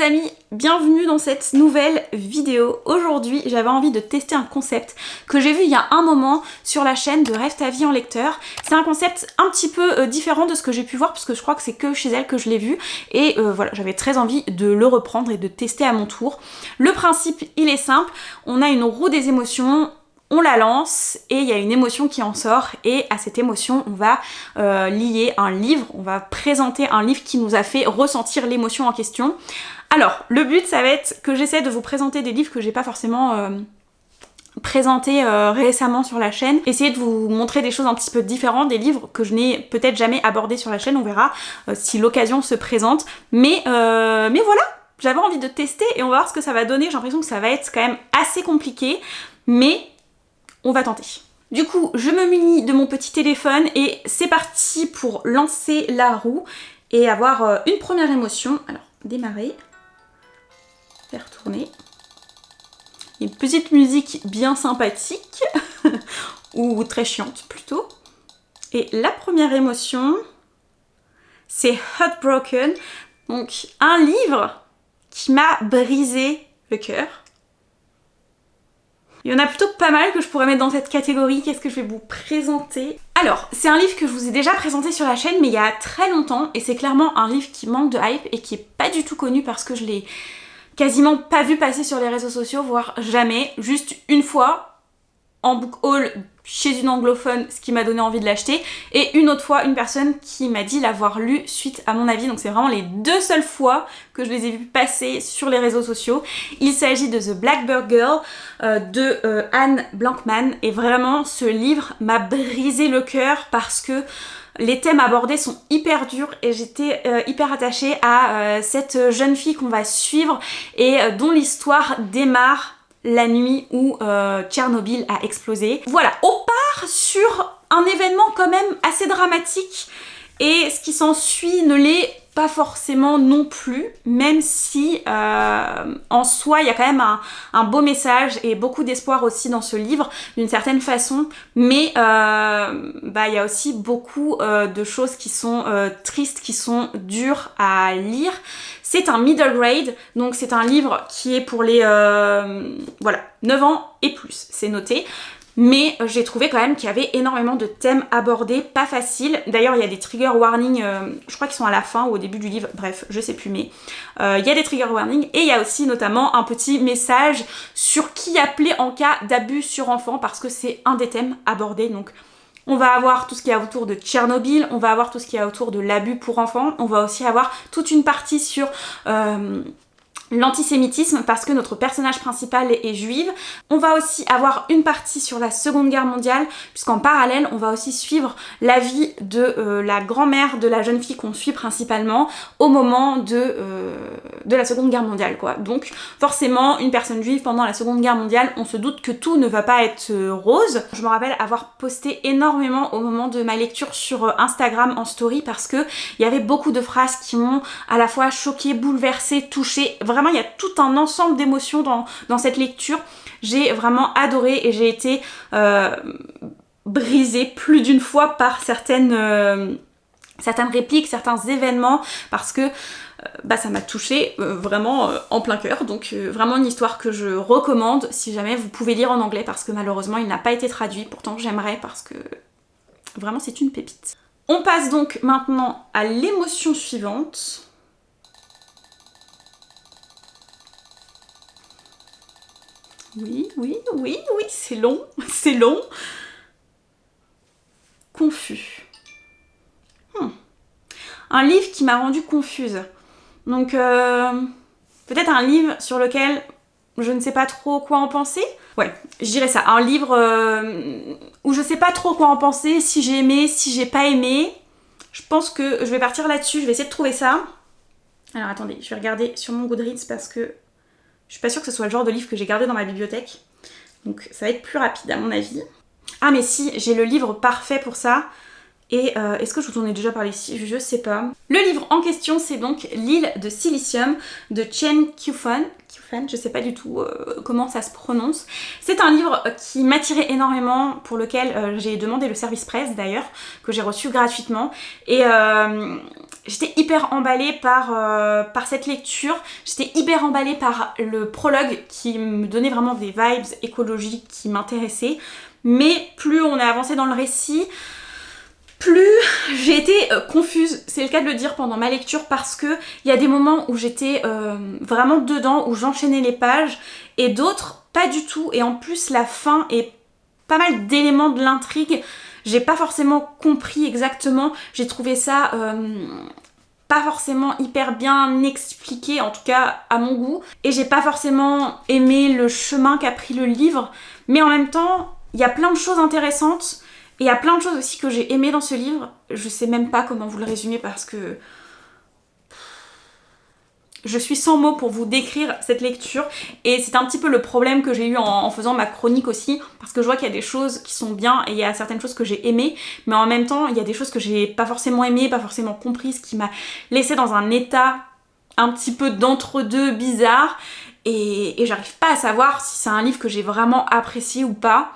les amis, bienvenue dans cette nouvelle vidéo. Aujourd'hui, j'avais envie de tester un concept que j'ai vu il y a un moment sur la chaîne de Rêve ta vie en lecteur. C'est un concept un petit peu différent de ce que j'ai pu voir parce que je crois que c'est que chez elle que je l'ai vu. Et voilà, j'avais très envie de le reprendre et de tester à mon tour. Le principe, il est simple. On a une roue des émotions. On la lance et il y a une émotion qui en sort et à cette émotion on va lier un livre, on va présenter un livre qui nous a fait ressentir l'émotion en question. Alors le but ça va être que j'essaie de vous présenter des livres que j'ai pas forcément présentés récemment sur la chaîne, essayer de vous montrer des choses un petit peu différentes, des livres que je n'ai peut-être jamais abordés sur la chaîne, on verra si l'occasion se présente, mais voilà, j'avais envie de tester et on va voir ce que ça va donner. J'ai l'impression que ça va être quand même assez compliqué, mais on va tenter. Du coup, je me munis de mon petit téléphone et c'est parti pour lancer la roue et avoir une première émotion. Alors, démarrer, faire tourner. Une petite musique bien sympathique, ou très chiante plutôt. Et la première émotion, c'est Heartbroken, donc un livre qui m'a brisé le cœur. Il y en a plutôt pas mal que je pourrais mettre dans cette catégorie. Qu'est-ce que je vais vous présenter? Alors, c'est un livre que je vous ai déjà présenté sur la chaîne, mais il y a très longtemps, et c'est clairement un livre qui manque de hype et qui est pas du tout connu parce que je l'ai quasiment pas vu passer sur les réseaux sociaux, voire jamais, juste une fois en book haul chez une anglophone, ce qui m'a donné envie de l'acheter, et une autre fois une personne qui m'a dit l'avoir lu suite à mon avis, donc c'est vraiment les deux seules fois que je les ai vus passer sur les réseaux sociaux. Il s'agit de The Blackbird Girl de Anne Blankman, et vraiment ce livre m'a brisé le cœur parce que les thèmes abordés sont hyper durs et j'étais hyper attachée à cette jeune fille qu'on va suivre et dont l'histoire démarre la nuit où Tchernobyl a explosé. Voilà, on part sur un événement quand même assez dramatique et ce qui s'ensuit ne l'est pas forcément non plus, même si en soi il y a quand même un beau message et beaucoup d'espoir aussi dans ce livre d'une certaine façon, mais il y a aussi beaucoup de choses qui sont tristes, qui sont dures à lire. C'est un middle grade, donc c'est un livre qui est pour les 9 ans et plus, c'est noté. Mais j'ai trouvé quand même qu'il y avait énormément de thèmes abordés, pas faciles. D'ailleurs, il y a des trigger warnings, je crois qu'ils sont à la fin ou au début du livre, bref, je sais plus, mais il y a des trigger warnings. Et il y a aussi notamment un petit message sur qui appeler en cas d'abus sur enfant, parce que c'est un des thèmes abordés. Donc on va avoir tout ce qu'il y a autour de Tchernobyl, on va avoir tout ce qu'il y a autour de l'abus pour enfants, on va aussi avoir toute une partie sur l'antisémitisme parce que notre personnage principal est juive. On va aussi avoir une partie sur la Seconde Guerre mondiale puisqu'en parallèle on va aussi suivre la vie de la grand-mère de la jeune fille qu'on suit principalement au moment de la Seconde Guerre mondiale quoi. Donc forcément une personne juive pendant la Seconde Guerre mondiale, on se doute que tout ne va pas être rose. Je me rappelle avoir posté énormément au moment de ma lecture sur Instagram en story parce que il y avait beaucoup de phrases qui m'ont à la fois choquée, bouleversée, touchée. Vraiment, il y a tout un ensemble d'émotions dans cette lecture. J'ai vraiment adoré et j'ai été brisée plus d'une fois par certaines répliques, certains événements, parce que ça m'a touchée vraiment en plein cœur. Donc vraiment une histoire que je recommande si jamais vous pouvez lire en anglais, parce que malheureusement il n'a pas été traduit. Pourtant j'aimerais parce que vraiment c'est une pépite. On passe donc maintenant à l'émotion suivante. Oui, c'est long, c'est long. Confus. Un livre qui m'a rendue confuse. Donc, peut-être un livre sur lequel je ne sais pas trop quoi en penser. Ouais, je dirais ça. Un livre où je sais pas trop quoi en penser, si j'ai aimé, si j'ai pas aimé. Je pense que je vais partir là-dessus, je vais essayer de trouver ça. Alors attendez, je vais regarder sur mon Goodreads parce que je suis pas sûre que ce soit le genre de livre que j'ai gardé dans ma bibliothèque. Donc ça va être plus rapide à mon avis. Ah mais si, j'ai le livre parfait pour ça. Et est-ce que je vous en ai déjà parlé ici? Je sais pas. Le livre en question, c'est donc L'île de Silicium de Chen Qiufan. Je sais pas du tout comment ça se prononce. C'est un livre qui m'attirait énormément, pour lequel j'ai demandé le service presse d'ailleurs, que j'ai reçu gratuitement. Et j'étais hyper emballée par cette lecture, j'étais hyper emballée par le prologue qui me donnait vraiment des vibes écologiques qui m'intéressaient, mais plus on a avancé dans le récit, plus j'ai été confuse, c'est le cas de le dire, pendant ma lecture, parce que il y a des moments où j'étais vraiment dedans, où j'enchaînais les pages, et d'autres pas du tout, et en plus la fin est pas mal d'éléments de l'intrigue, j'ai pas forcément compris exactement, j'ai trouvé ça pas forcément hyper bien expliqué, en tout cas à mon goût, et j'ai pas forcément aimé le chemin qu'a pris le livre, mais en même temps, il y a plein de choses intéressantes, et il y a plein de choses aussi que j'ai aimées dans ce livre, je sais même pas comment vous le résumer parce que je suis sans mots pour vous décrire cette lecture, et c'est un petit peu le problème que j'ai eu en faisant ma chronique aussi, parce que je vois qu'il y a des choses qui sont bien et il y a certaines choses que j'ai aimées, mais en même temps il y a des choses que j'ai pas forcément aimées, pas forcément comprises, qui m'a laissé dans un état un petit peu d'entre-deux bizarre, et j'arrive pas à savoir si c'est un livre que j'ai vraiment apprécié ou pas.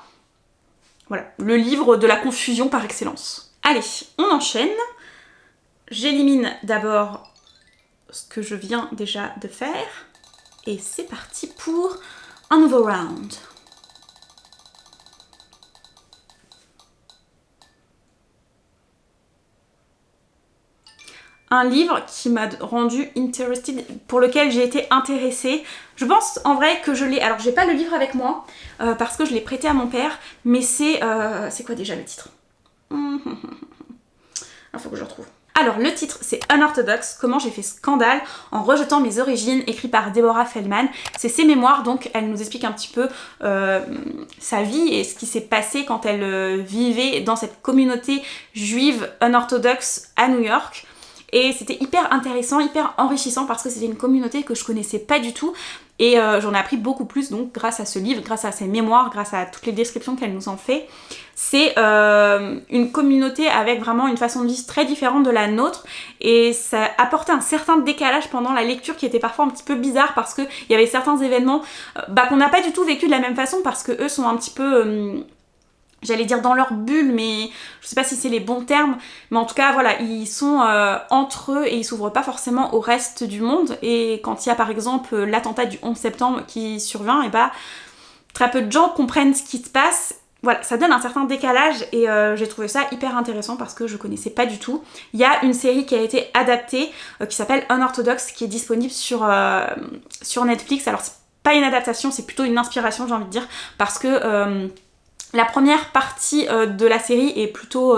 Voilà, le livre de la confusion par excellence. Allez, on enchaîne. J'élimine d'abord ce que je viens déjà de faire. Et c'est parti pour un nouveau round. Un livre qui m'a rendu interested, pour lequel j'ai été intéressée. Je pense en vrai que je l'ai... Alors j'ai pas le livre avec moi, parce que je l'ai prêté à mon père, mais c'est... c'est quoi déjà le titre? Il faut que je retrouve. Alors le titre c'est Unorthodox, comment j'ai fait scandale en rejetant mes origines, écrit par Deborah Feldman. C'est ses mémoires, donc elle nous explique un petit peu sa vie et ce qui s'est passé quand elle vivait dans cette communauté juive unorthodoxe à New York. Et c'était hyper intéressant, hyper enrichissant parce que c'était une communauté que je connaissais pas du tout. Et j'en ai appris beaucoup plus donc grâce à ce livre, grâce à ses mémoires, grâce à toutes les descriptions qu'elle nous en fait. C'est une communauté avec vraiment une façon de vivre très différente de la nôtre, et ça apportait un certain décalage pendant la lecture qui était parfois un petit peu bizarre parce qu'il y avait certains événements qu'on n'a pas du tout vécu de la même façon parce que eux sont un petit peu... j'allais dire dans leur bulle, mais je sais pas si c'est les bons termes, mais en tout cas voilà, ils sont entre eux et ils s'ouvrent pas forcément au reste du monde. Et quand il y a par exemple l'attentat du 11 septembre qui survient, et très peu de gens comprennent ce qui se passe. Voilà, ça donne un certain décalage et j'ai trouvé ça hyper intéressant parce que je connaissais pas du tout. Il y a une série qui a été adaptée qui s'appelle Unorthodox, qui est disponible sur Netflix. Alors c'est pas une adaptation, c'est plutôt une inspiration, j'ai envie de dire, parce que la première partie de la série est plutôt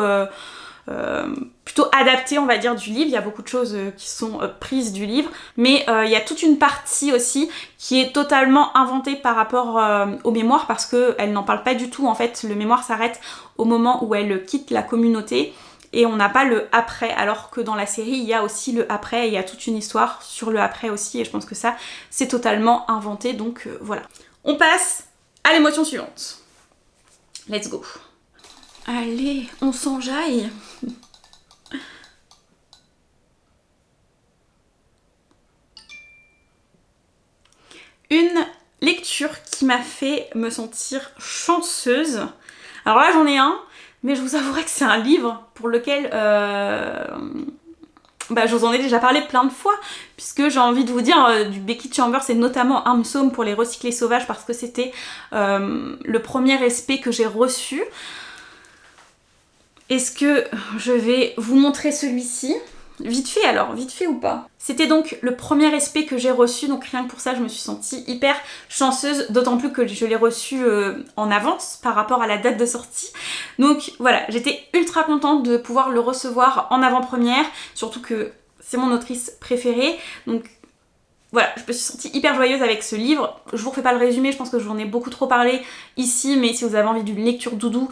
adaptée, on va dire, du livre. Il y a beaucoup de choses qui sont prises du livre, mais il y a toute une partie aussi qui est totalement inventée par rapport aux mémoires parce qu'elle n'en parle pas du tout. En fait, le mémoire s'arrête au moment où elle quitte la communauté et on n'a pas le après, alors que dans la série, il y a aussi le après et il y a toute une histoire sur le après aussi, et je pense que ça, c'est totalement inventé, donc voilà. On passe à l'émotion suivante. Let's go. Allez, on s'enjaille. Une lecture qui m'a fait me sentir chanceuse. Alors là, j'en ai un, mais je vous avouerai que c'est un livre pour lequel je vous en ai déjà parlé plein de fois, puisque j'ai envie de vous dire du Becky Chambers et notamment un psaume pour les recyclés sauvages, parce que c'était le premier respect que j'ai reçu. Est-ce que je vais vous montrer celui-ci ? Vite fait alors, vite fait ou pas ? C'était donc le premier respect que j'ai reçu, donc rien que pour ça je me suis sentie hyper chanceuse, d'autant plus que je l'ai reçu en avance par rapport à la date de sortie. Donc voilà, j'étais ultra contente de pouvoir le recevoir en avant-première, surtout que c'est mon autrice préférée, donc voilà, je me suis sentie hyper joyeuse avec ce livre. Je vous refais pas le résumé, je pense que j'en ai beaucoup trop parlé ici, mais si vous avez envie d'une lecture doudou,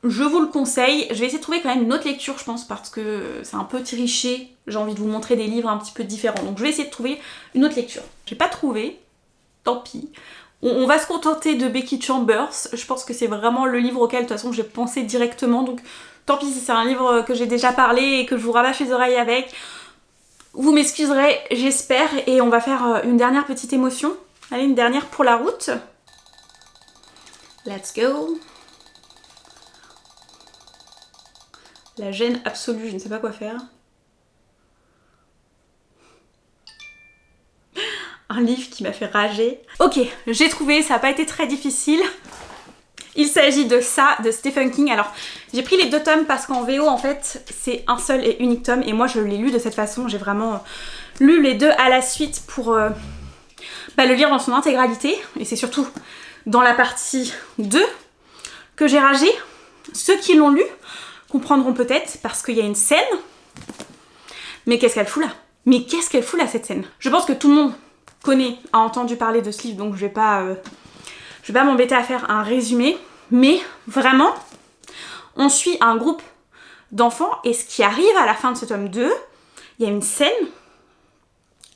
je vous le conseille. Je vais essayer de trouver quand même une autre lecture, je pense, parce que c'est un peu triché. J'ai envie de vous montrer des livres un petit peu différents. Donc je vais essayer de trouver une autre lecture. J'ai pas trouvé, tant pis. On va se contenter de Becky Chambers. Je pense que c'est vraiment le livre auquel, de toute façon, j'ai pensé directement. Donc tant pis si c'est un livre que j'ai déjà parlé et que je vous rabâche les oreilles avec. Vous m'excuserez, j'espère. Et on va faire une dernière petite émotion. Allez, une dernière pour la route. Let's go. La gêne absolue, je ne sais pas quoi faire. un livre qui m'a fait rager. Ok, j'ai trouvé, ça n'a pas été très difficile. Il s'agit de ça, de Stephen King. Alors, j'ai pris les 2 tomes parce qu'en VO, en fait, c'est un seul et unique tome. Et moi, je l'ai lu de cette façon. J'ai vraiment lu les 2 à la suite pour le lire dans son intégralité. Et c'est surtout dans la partie 2 que j'ai ragé. Ceux qui l'ont lu comprendront peut-être parce qu'il y a une scène. Mais qu'est-ce qu'elle fout là? Mais qu'est-ce qu'elle fout là, cette scène? Je pense que tout le monde a entendu parler de ce livre, donc je vais pas m'embêter à faire un résumé. Mais vraiment, on suit un groupe d'enfants et ce qui arrive à la fin de ce tome 2, il y a une scène.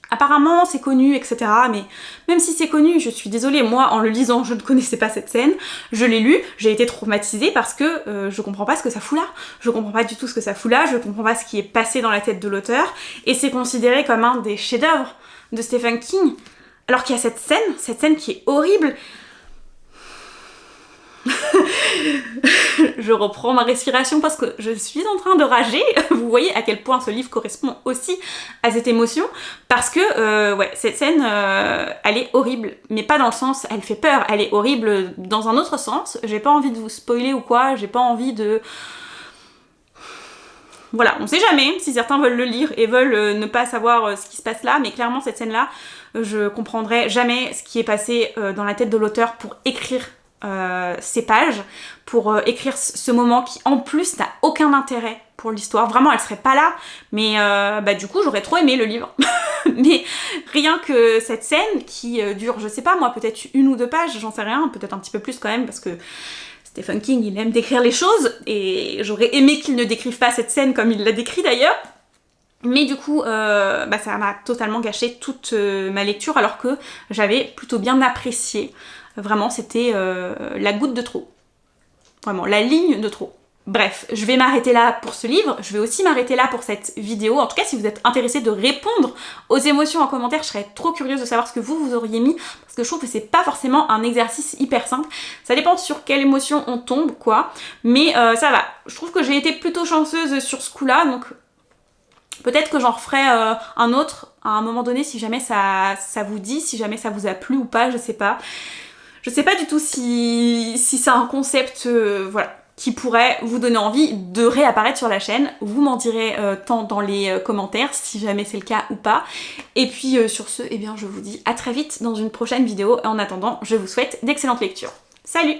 Apparemment c'est connu, etc. Mais même si c'est connu, je suis désolée, moi en le lisant je ne connaissais pas cette scène, je l'ai lu, j'ai été traumatisée parce que je comprends pas ce que ça fout là, je comprends pas du tout ce que ça fout là, je comprends pas ce qui est passé dans la tête de l'auteur, et c'est considéré comme un des chefs-d'œuvre de Stephen King, alors qu'il y a cette scène qui est horrible. Je reprends ma respiration parce que je suis en train de rager. Vous voyez à quel point ce livre correspond aussi à cette émotion, parce que ouais, cette scène elle est horrible, mais pas dans le sens elle fait peur, elle est horrible dans un autre sens. J'ai pas envie de vous spoiler ou quoi, j'ai pas envie de... Voilà, on sait jamais si certains veulent le lire et veulent ne pas savoir ce qui se passe là, mais clairement cette scène là, je comprendrai jamais ce qui est passé dans la tête de l'auteur pour écrire ces pages, pour écrire ce moment qui en plus n'a aucun intérêt pour l'histoire. Vraiment elle serait pas là, mais du coup j'aurais trop aimé le livre. Mais rien que cette scène qui dure, je sais pas moi, peut-être 1 ou 2 pages, j'en sais rien, peut-être un petit peu plus quand même, parce que Stephen King il aime décrire les choses et j'aurais aimé qu'il ne décrive pas cette scène comme il l'a décrit d'ailleurs. Mais du coup, ça m'a totalement gâché toute ma lecture, alors que j'avais plutôt bien apprécié. Vraiment, c'était la goutte de trop. Vraiment, la ligne de trop. Bref, je vais m'arrêter là pour ce livre. Je vais aussi m'arrêter là pour cette vidéo. En tout cas, si vous êtes intéressé de répondre aux émotions en commentaire, je serais trop curieuse de savoir ce que vous auriez mis. Parce que je trouve que c'est pas forcément un exercice hyper simple. Ça dépend sur quelle émotion on tombe, quoi. Mais ça va. Je trouve que j'ai été plutôt chanceuse sur ce coup-là. Donc peut-être que j'en referai un autre à un moment donné si jamais ça vous dit, si jamais ça vous a plu ou pas, je sais pas. Je sais pas du tout si c'est un concept voilà, qui pourrait vous donner envie de réapparaître sur la chaîne. Vous m'en direz tant dans les commentaires si jamais c'est le cas ou pas. Et puis sur ce, eh bien je vous dis à très vite dans une prochaine vidéo. Et en attendant, je vous souhaite d'excellentes lectures. Salut!